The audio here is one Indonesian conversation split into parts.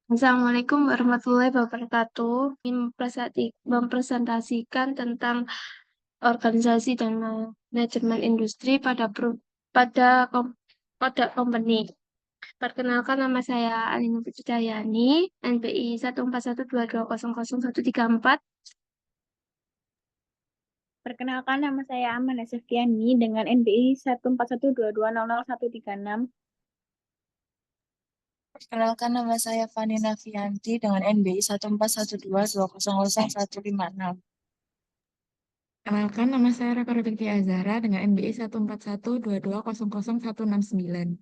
Assalamualaikum warahmatullahi wabarakatuh. Ingin mempresentasikan tentang organisasi dan manajemen industri pada company. Perkenalkan, nama saya Alina Putri Cahyani, NPI 1412200134. Perkenalkan, nama saya Amanda Septiani dengan NBI 1412200136. Perkenalkan, nama saya Fani Nafianti dengan NBI 1412200156. Kenalkan, nama saya Raka Binti Azara dengan NBI 1412200169.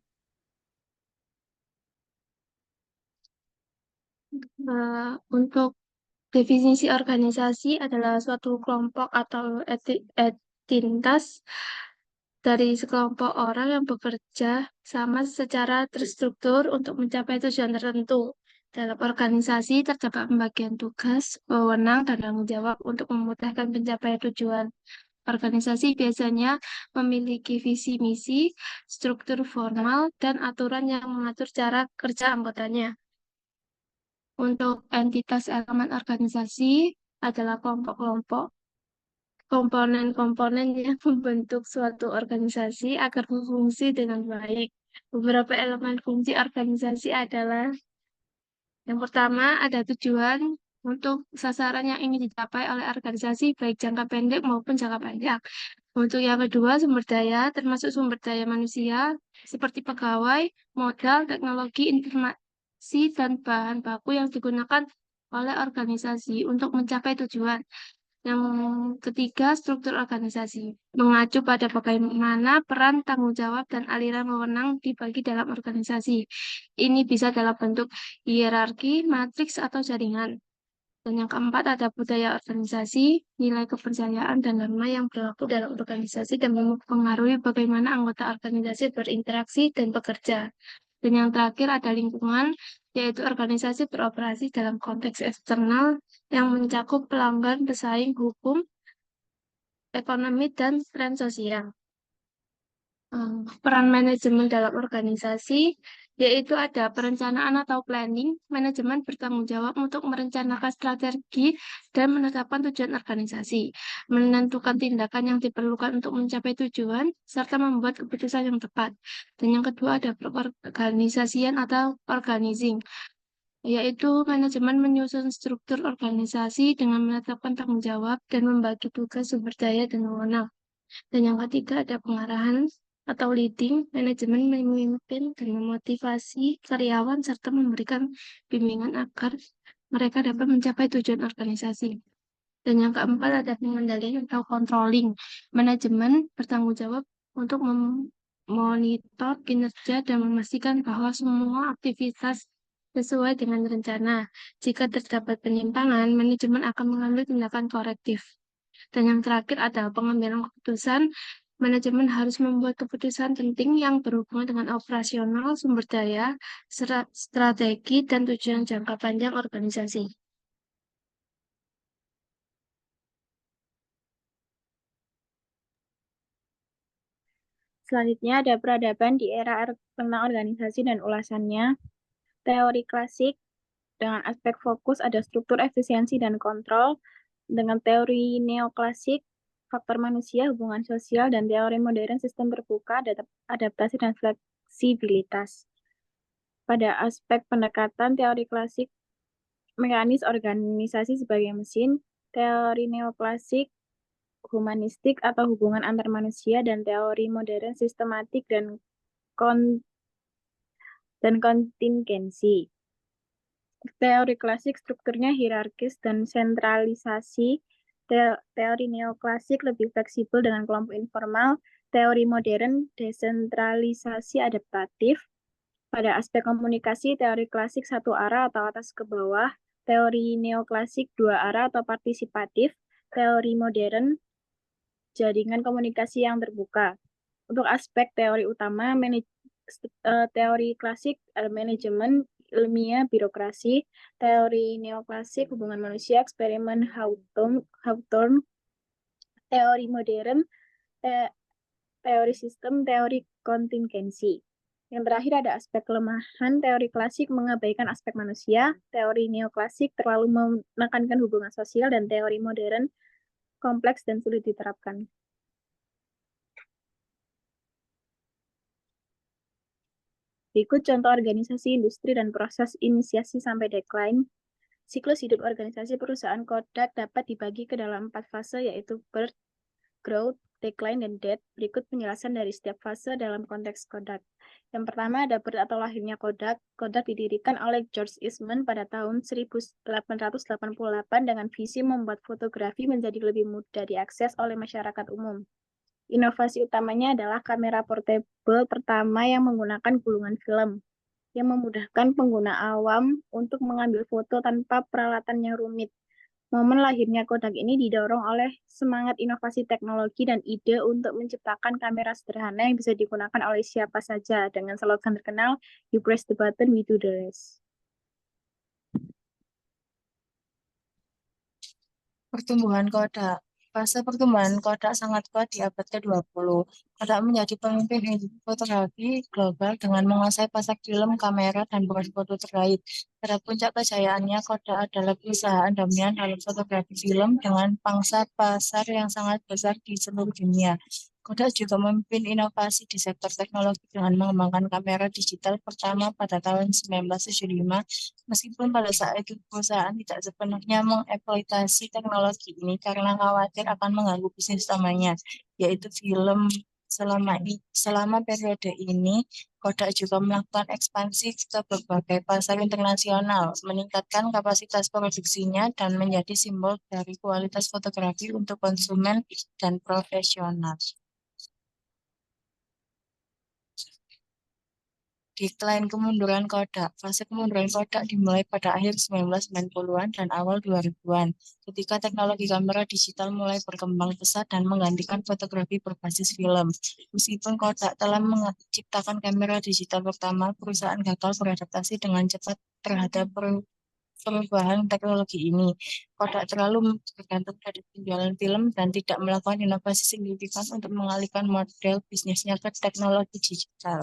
Untuk definisi organisasi adalah suatu kelompok atau entitas dari sekelompok orang yang bekerja sama secara terstruktur untuk mencapai tujuan tertentu. Dalam organisasi terdapat pembagian tugas, wewenang, dan tanggung jawab untuk memudahkan pencapaian tujuan. Organisasi biasanya memiliki visi misi, struktur formal, dan aturan yang mengatur cara kerja anggotanya. Untuk entitas elemen organisasi adalah kelompok-kelompok komponen-komponen yang membentuk suatu organisasi agar berfungsi dengan baik. Beberapa elemen fungsi organisasi adalah yang pertama ada tujuan untuk sasaran yang ingin dicapai oleh organisasi baik jangka pendek maupun jangka panjang. Untuk yang kedua, sumber daya termasuk sumber daya manusia seperti pegawai, modal, teknologi, informasi, dan bahan baku yang digunakan oleh organisasi untuk mencapai tujuan. Yang ketiga, struktur organisasi. Mengacu pada bagaimana peran, tanggung jawab, dan aliran wewenang dibagi dalam organisasi. Ini bisa dalam bentuk hierarki, matriks, atau jaringan. Dan yang keempat ada budaya organisasi, nilai kepercayaan, dan norma yang berlaku dalam organisasi dan mempengaruhi bagaimana anggota organisasi berinteraksi dan bekerja. Dan yang terakhir ada lingkungan, yaitu organisasi beroperasi dalam konteks eksternal yang mencakup pelanggan, pesaing, hukum, ekonomi, dan tren sosial. Peran manajemen dalam organisasi, yaitu ada perencanaan atau planning. Manajemen bertanggung jawab untuk merencanakan strategi dan menetapkan tujuan organisasi, menentukan tindakan yang diperlukan untuk mencapai tujuan, serta membuat keputusan yang tepat. Dan yang kedua ada perorganisasian atau organizing, yaitu manajemen menyusun struktur organisasi dengan menetapkan tanggung jawab dan membagi tugas, sumber daya, dan wewenang. Dan yang ketiga ada pengarahan atau leading, manajemen memimpin dan memotivasi karyawan serta memberikan bimbingan agar mereka dapat mencapai tujuan organisasi. Dan yang keempat ada pengendalian atau controlling, manajemen bertanggung jawab untuk memonitor kinerja dan memastikan bahwa semua aktivitas sesuai dengan rencana. Jika terdapat penyimpangan, manajemen akan mengambil tindakan korektif. Dan yang terakhir adalah pengambilan keputusan. Manajemen harus membuat keputusan penting yang berhubungan dengan operasional, sumber daya, strategi, dan tujuan jangka panjang organisasi. Selanjutnya ada peradaban di era tentang organisasi dan ulasannya. Teori klasik dengan aspek fokus ada struktur, efisiensi, dan kontrol. Dengan teori neoklasik, faktor manusia, hubungan sosial, dan teori modern sistem terbuka, adaptasi, dan fleksibilitas. Pada aspek pendekatan teori klasik, mekanis organisasi sebagai mesin, teori neoklasik, humanistik atau hubungan antar manusia, dan teori modern sistematik dan kontingensi. Teori klasik strukturnya hierarkis dan sentralisasi. Teori neoklasik lebih fleksibel dengan kelompok informal. Teori modern desentralisasi adaptatif. Pada aspek komunikasi, teori klasik satu arah atau atas ke bawah. Teori neoklasik dua arah atau partisipatif. Teori modern jaringan komunikasi yang terbuka. Untuk aspek teori utama, teori klasik manajemen ilmiah birokrasi, teori neoklasik hubungan manusia eksperimen Hawthorne, teori modern teori sistem, teori kontingensi. Yang terakhir ada aspek kelemahan. Teori klasik mengabaikan aspek manusia, teori neoklasik terlalu menekankan hubungan sosial, dan teori modern kompleks dan sulit diterapkan. Berikut contoh organisasi industri dan proses inisiasi sampai decline. Siklus hidup organisasi perusahaan Kodak dapat dibagi ke dalam 4 fase, yaitu birth, growth, decline, dan death. Berikut penjelasan dari setiap fase dalam konteks Kodak. Yang pertama ada birth atau lahirnya Kodak. Kodak didirikan oleh George Eastman pada tahun 1888 dengan visi membuat fotografi menjadi lebih mudah diakses oleh masyarakat umum. Inovasi utamanya adalah kamera portable pertama yang menggunakan gulungan film, yang memudahkan pengguna awam untuk mengambil foto tanpa peralatan yang rumit. Momen lahirnya Kodak ini didorong oleh semangat inovasi teknologi dan ide untuk menciptakan kamera sederhana yang bisa digunakan oleh siapa saja, dengan slogan terkenal, "You press the button, we do the rest." Pertumbuhan Kodak. Fase pertumbuhan Kodak sangat kuat di abad ke-20. Kodak menjadi pemimpin industri fotografi global dengan menguasai pasar film, kamera, dan brand foto terkait. Pada puncak kejayaannya, Kodak adalah perusahaan dominan dalam fotografi film dengan pangsa pasar yang sangat besar di seluruh dunia. Kodak juga memimpin inovasi di sektor teknologi dengan mengembangkan kamera digital pertama pada tahun 1975. Meskipun pada saat itu perusahaan tidak sepenuhnya mengeksploitasi teknologi ini karena khawatir akan mengganggu bisnis utamanya, yaitu film. Selama periode ini, Kodak juga melakukan ekspansi ke berbagai pasar internasional, meningkatkan kapasitas produksinya, dan menjadi simbol dari kualitas fotografi untuk konsumen dan profesional. Decline kemunduran Kodak. Fase kemunduran Kodak dimulai pada akhir 1990-an dan awal 2000-an, ketika teknologi kamera digital mulai berkembang pesat dan menggantikan fotografi berbasis film. Meskipun Kodak telah menciptakan kamera digital pertama, perusahaan gagal beradaptasi dengan cepat terhadap perubahan teknologi ini. Kodak terlalu bergantung pada penjualan film dan tidak melakukan inovasi signifikan untuk mengalihkan model bisnisnya ke teknologi digital.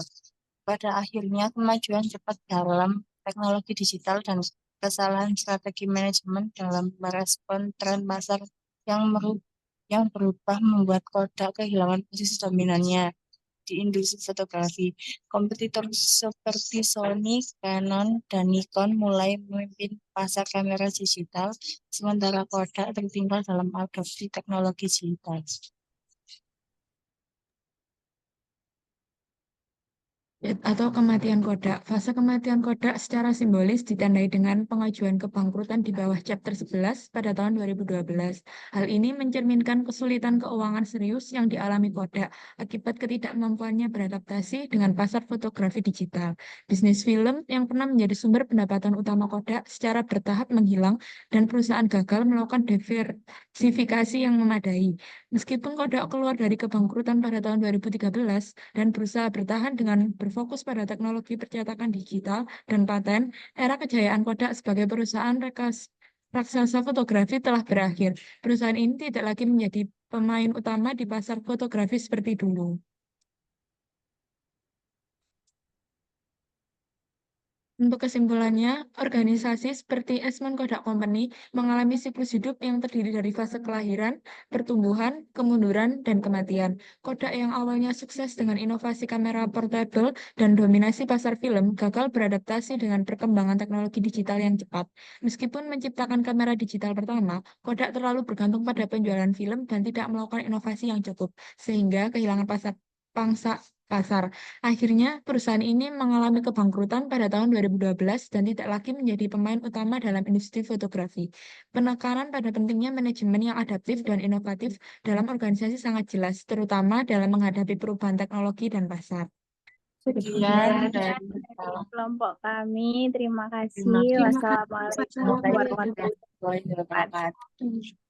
Pada akhirnya, kemajuan cepat dalam teknologi digital dan kesalahan strategi manajemen dalam merespon tren pasar yang berubah membuat Kodak kehilangan posisi dominannya di industri fotografi. Kompetitor seperti Sony, Canon, dan Nikon mulai memimpin pasar kamera digital, sementara Kodak tertinggal dalam adopsi teknologi digital. Atau kematian Kodak. Fase kematian Kodak secara simbolis ditandai dengan pengajuan kebangkrutan di bawah chapter 11 pada tahun 2012. Hal ini mencerminkan kesulitan keuangan serius yang dialami Kodak akibat ketidakmampuannya beradaptasi dengan pasar fotografi digital. Bisnis film yang pernah menjadi sumber pendapatan utama Kodak secara bertahap menghilang dan perusahaan gagal melakukan diversifikasi yang memadai. Meskipun Kodak keluar dari kebangkrutan pada tahun 2013 dan berusaha bertahan dengan berfokus pada teknologi percetakan digital dan paten, era kejayaan Kodak sebagai perusahaan raksasa fotografi telah berakhir. Perusahaan ini tidak lagi menjadi pemain utama di pasar fotografi seperti dulu. Untuk kesimpulannya, organisasi seperti Eastman Kodak Company mengalami siklus hidup yang terdiri dari fase kelahiran, pertumbuhan, kemunduran, dan kematian. Kodak yang awalnya sukses dengan inovasi kamera portable dan dominasi pasar film, gagal beradaptasi dengan perkembangan teknologi digital yang cepat. Meskipun menciptakan kamera digital pertama, Kodak terlalu bergantung pada penjualan film dan tidak melakukan inovasi yang cukup, sehingga kehilangan pangsa pasar. Akhirnya, perusahaan ini mengalami kebangkrutan pada tahun 2012 dan tidak lagi menjadi pemain utama dalam industri fotografi. Penekanan pada pentingnya manajemen yang adaptif dan inovatif dalam organisasi sangat jelas, terutama dalam menghadapi perubahan teknologi dan pasar. Sekian dari kelompok kami. Terima Terima kasih. kasih. Wassalamualaikum warahmatullahi wabarakatuh. Warahmatullahi wabarakatuh.